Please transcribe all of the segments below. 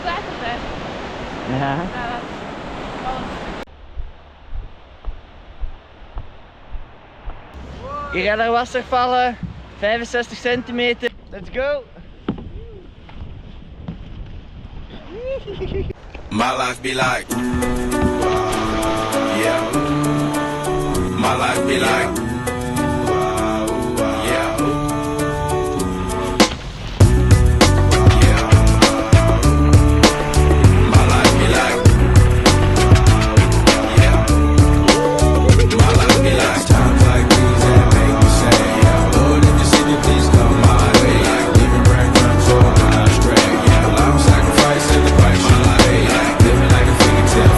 water then. Ja. Irreler wasserfalle, 65 centimeter. Let's go! My life be like, yeah. My life be like, yeah. Yeah. My life be like, yeah. My life be like times like these that make me say, yeah. Lord, if you see me, please come my way. Like leaving breadcrumbs all when I stray. Yeah, I'm sacrificing the price. My life be like living like a fairy tale.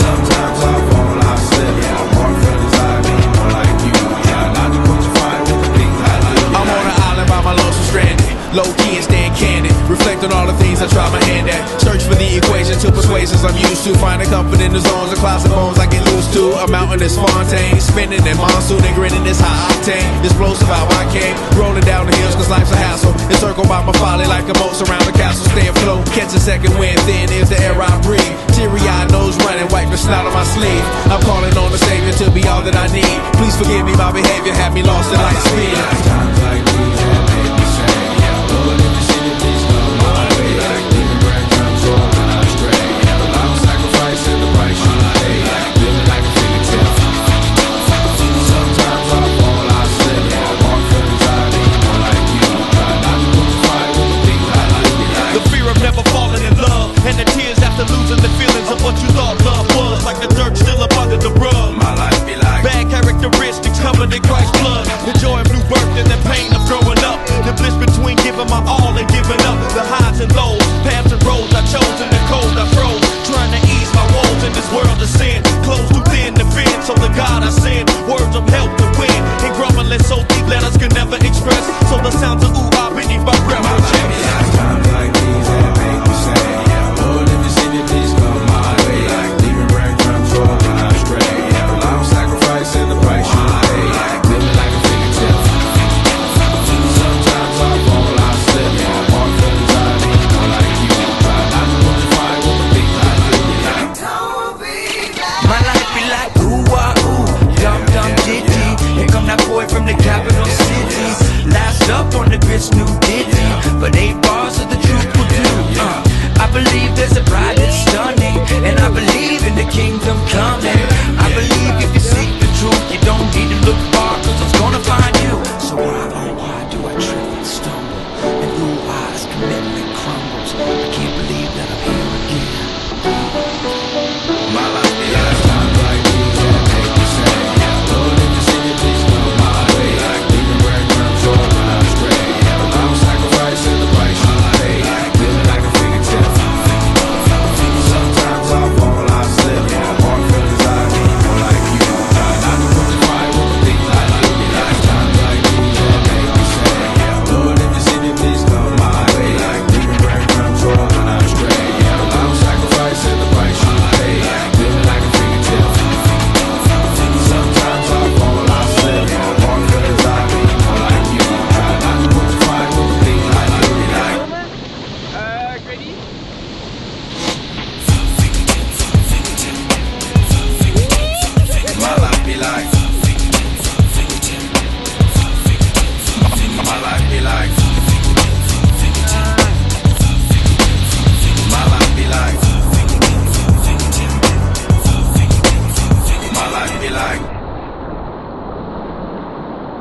Sometimes I fall, I slip. Yeah, I walk for desire, be more like you. Yeah, not to put your fire with the things I do. I'm on an island by my lonesome stranded. Low key and staying candid. Reflect on all the things I try my hand at. Search for the equation to persuasions I'm used to. Finding comfort in the zones of clouds and bones I get loose to. A mountain is Fontaine. Spinning in monsoon and grinning this high octane. Explosive how I came. Rolling down the hills cause life's a hassle. Encircled by my folly like a moat surround the castle. Stay afloat. Catch a second wind. Thin is the air I breathe. Teary-eyed nose running. Wipe the snout on my sleeve. I'm calling on the Savior to be all that I need. Please forgive me, my behavior had me lost in light speed. Times like these that make me say, yeah, Lord, if you see me, please come my way. Like leaving breadcrumbs all when I stray. Yeah, I'm sacrificing the price you pay. Like living like a fairy tale. Sometimes I fall, I slip. Yeah, I walk for desire, be more like you. Try not to put the fire with the things I like. The fear of never falling in love, and the tears after losing the feelings of what you thought love was. Like the dirt still up under the rug. My life be like Bad characteristics covered in Christ's blood. The joy of new birth and the pain of growing up. The bliss between giving my all and giving up.